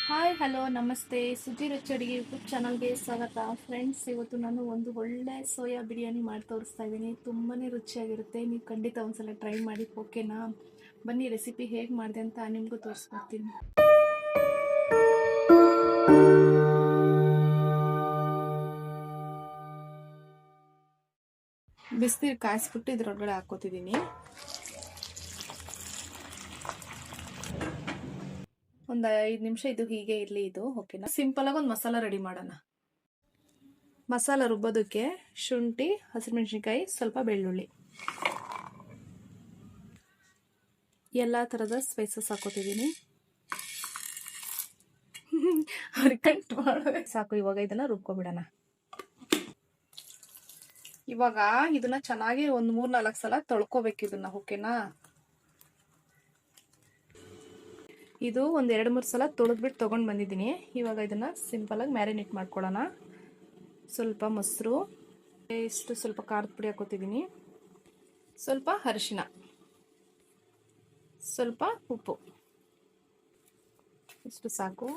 Hi hello ನಮಸ್ತೆ. ಸುಜಿ ರುಚಿ ಅಡುಗೆ ಯೂಟ್ಯೂಬ್ ಚಾನಲ್ಗೆ ಸ್ವಾಗತ. ಫ್ರೆಂಡ್ಸ್, ಇವತ್ತು ನಾನು ಒಂದು ಒಳ್ಳೆ ಸೋಯಾ ಬಿರಿಯಾನಿ ಮಾಡಿ ತೋರಿಸ್ತಾ ಇದ್ದೀನಿ. ತುಂಬಾ ರುಚಿಯಾಗಿರುತ್ತೆ. ನೀವು ಖಂಡಿತ ಒಂದ್ಸಲ ಟ್ರೈ ಮಾಡಿ, ಓಕೆನಾ? ಬನ್ನಿ ರೆಸಿಪಿ ಹೇಗೆ ಮಾಡಿದೆ ಅಂತ ನಿಮಗೂ ತೋರಿಸ್ಕೊಡ್ತೀನಿ. ಬಿಸಿನೀರು ಕಾಯಿಸ್ಬಿಟ್ಟು ಇದ್ರೊಳಗಡೆ ಹಾಕೋತಿದ್ದೀನಿ. ಒಂದು 5 ನಿಮಿಷ ಇದು ಹೀಗೆ ಇರಲಿ. ಇದು ಓಕೆನಾ? ಸಿಂಪಲ್ ಆಗಿ ಒಂದು ಮಸಾಲ ರೆಡಿ ಮಾಡೋಣ. ಮಸಾಲ ರುಬ್ಬೋದಕ್ಕೆ ಶುಂಠಿ, ಹಸಿಮೆಣಸಿನ್ಕಾಯಿ, ಸ್ವಲ್ಪ ಬೆಳ್ಳುಳ್ಳಿ, ಎಲ್ಲ ಥರದ ಸ್ಪೈಸಸ್ ಹಾಕೋತಿದ್ದೀನಿ. ಸಾಕು. ಇವಾಗ ಇದನ್ನ ರುಬ್ಕೊಬಿಡೋಣ. ಇವಾಗ ಇದನ್ನ ಚೆನ್ನಾಗಿ ಒಂದು 3-4 ಸಲ ತೊಳ್ಕೊಬೇಕು ಇದನ್ನ, ಓಕೆನಾ? ಇದು ಒಂದು 2-3 ಸಲ ತೊಳೆದ್ಬಿಟ್ಟು ತೊಗೊಂಡು ಬಂದಿದ್ದೀನಿ. ಇವಾಗ ಇದನ್ನ ಸಿಂಪಲ್ ಆಗಿ ಮ್ಯಾರಿನೇಟ್ ಮಾಡ್ಕೊಳ್ಳೋಣ. ಸ್ವಲ್ಪ ಮೊಸರು, ಸ್ವಲ್ಪ ಖಾರದ ಪುಡಿ ಹಾಕೋತಿದ್ದೀನಿ, ಸ್ವಲ್ಪ ಅರಿಶಿನ, ಸ್ವಲ್ಪ ಉಪ್ಪು, ಇಷ್ಟು ಸಾಕು.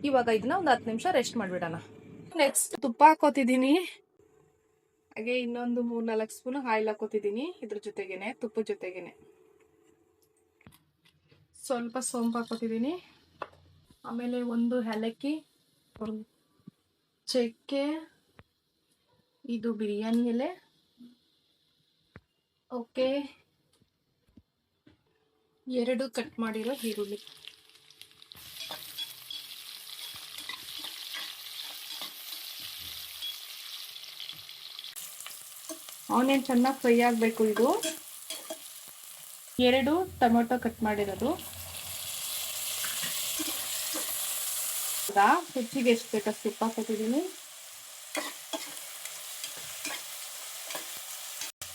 ಇವಾಗ ಇದನ್ನ ಒಂದು 10 ನಿಮಿಷ ರೆಸ್ಟ್ ಮಾಡಿಬಿಡೋಣ. ನೆಕ್ಸ್ಟ್ ತುಪ್ಪ ಹಾಕೋತಿದ್ದೀನಿ. ಹಾಗೆ ಇನ್ನೊಂದು 3-4 ಸ್ಪೂನ್ ಆಯಿಲ್ ಹಾಕೋತಿದ್ದೀನಿ. ಇದ್ರ ಜೊತೆಗೇನೆ, ತುಪ್ಪದ ಜೊತೆಗೇನೆ ಸ್ವಲ್ಪ ಸೋಂಪು ಹಾಕೋತಿದ್ದೀನಿ. ಆಮೇಲೆ ಒಂದು ಏಲಕ್ಕಿ, ಚಕ್ಕೆ, ಇದು ಬಿರಿಯಾನಿ ಎಲೆ, ಓಕೆ, 2 ಕಟ್ ಮಾಡಿರೋ ಈರುಳ್ಳಿ, ಆನಿಯನ್ ಚೆನ್ನಾಗಿ ಫ್ರೈ ಆಗಬೇಕು. ಇದು 2 ಟೊಮೆಟೊ ಕಟ್ ಮಾಡಿರೋದು. ರುಚಿಗೆ ಎಷ್ಟು ಬೇಕಷ್ಟು ಉಪ್ಪು ಹಾಕೋತಿದ್ದೀನಿ.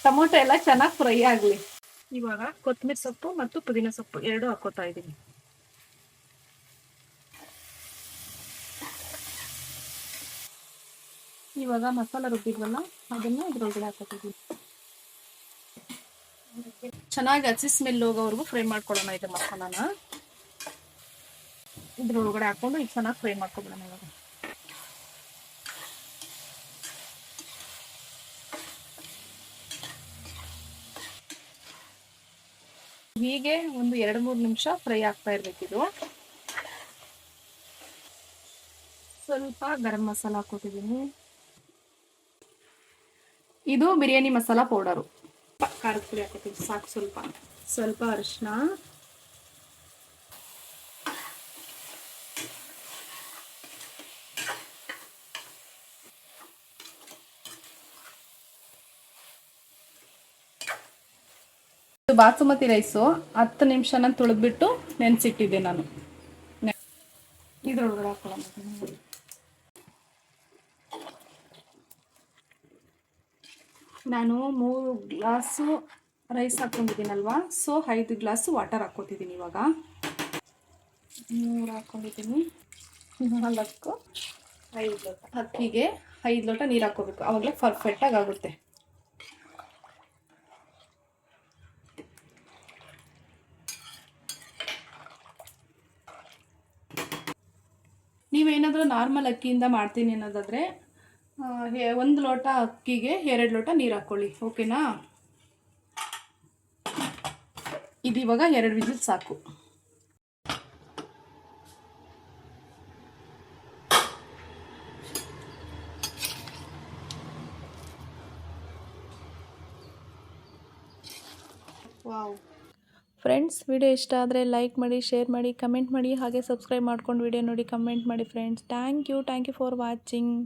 ಟೊಮೊಟೊ ಎಲ್ಲ ಚೆನ್ನಾಗಿ ಫ್ರೈ ಆಗಲಿ. ಇವಾಗ ಕೊತ್ತಂಬರಿ ಸೊಪ್ಪು ಮತ್ತು ಪುದೀನ ಸೊಪ್ಪು 2 ಹಾಕೋತಾ ಇದ್ದೀನಿ. ಇವಾಗ ಮಸಾಲ ರುಬ್ಬಿದ್ವಲ್ಲ ಅದನ್ನ ಇದ್ರೊಳಗಡೆ ಹಾಕೋತಿದ್ದೀನಿ. ಚೆನ್ನಾಗಿ ಹಸಿ ಸ್ಮೆಲ್ ಹೋಗೋವರೆಗೂ ಫ್ರೈ ಮಾಡ್ಕೊಳ್ಳೋಣ. ಇದು ಮಸಾಲಾನ ಇದ್ರೊಳಗಡೆ ಹಾಕೊಂಡು ಈಗ ಚೆನ್ನಾಗಿ ಫ್ರೈ ಮಾಡ್ಕೊಬಿಡೋಣ. ಇವಾಗ ಹೀಗೆ ಒಂದು 2-3 ನಿಮಿಷ ಫ್ರೈ ಆಗ್ತಾ ಇರ್ಬೇಕಿದು. ಸ್ವಲ್ಪ ಗರಂ ಮಸಾಲ ಹಾಕೋತಿದ್ದೀನಿ. ಇದು ಬಿರಿಯಾನಿ ಮಸಾಲ ಪೌಡರು. ಖಾರದ ಪುಡಿ ಹಾಕೋತೀನಿ ಸಾಕು. ಸ್ವಲ್ಪ ಅರಿಶಿನ, ಬಾಸುಮತಿ ರೈಸು 10 ನಿಮಿಷ ನಾನು ತೊಳೆದ್ಬಿಟ್ಟು ನೆನೆಸಿಟ್ಟಿದ್ದೆ ನಾನು. ಇದ್ರೊಳಗಡೆ ಹಾಕೊಳ್ಳೋಣ. ನಾನು 3 ಗ್ಲಾಸು ರೈಸ್ ಹಾಕೊಂಡಿದ್ದೀನಲ್ವಾ, ಸೊ 5 ಗ್ಲಾಸು ವಾಟರ್ ಹಾಕೋತಿದ್ದೀನಿ. ಇವಾಗ 3 ಹಾಕೊಂಡಿದ್ದೀನಿ. 4, 5 ಲೋಟ ಅಕ್ಕಿಗೆ 5 ಲೋಟ ನೀರು ಹಾಕೋಬೇಕು. ಆವಾಗಲೇ ಪರ್ಫೆಕ್ಟಾಗಿ ಆಗುತ್ತೆ. ನೀವೇನಾದರೂ ನಾರ್ಮಲ್ ಅಕ್ಕಿಯಿಂದ ಮಾಡ್ತೀನಿ ಅನ್ನೋದಾದರೆ 1 ಲೋಟ ಅಕ್ಕಿಗೆ 2 ಲೋಟ ನೀರು ಹಾಕ್ಕೊಳ್ಳಿ, ಓಕೆನಾ? ಇದು ಇವಾಗ 2 ವಿಸಿಲ್ ಸಾಕು. ವಾವ್ ಫ್ರೆಂಡ್ಸ್, ವಿಡಿಯೋ ಇಷ್ಟ ಆದರೆ ಲೈಕ್ ಮಾಡಿ, ಶೇರ್ ಮಾಡಿ, ಕಮೆಂಟ್ ಮಾಡಿ, ಹಾಗೆ ಸಬ್ಸ್ಕ್ರೈಬ್ ಮಾಡ್ಕೊಂಡು ವಿಡಿಯೋ ನೋಡಿ ಕಮೆಂಟ್ ಮಾಡಿ friends. Thank you for watching.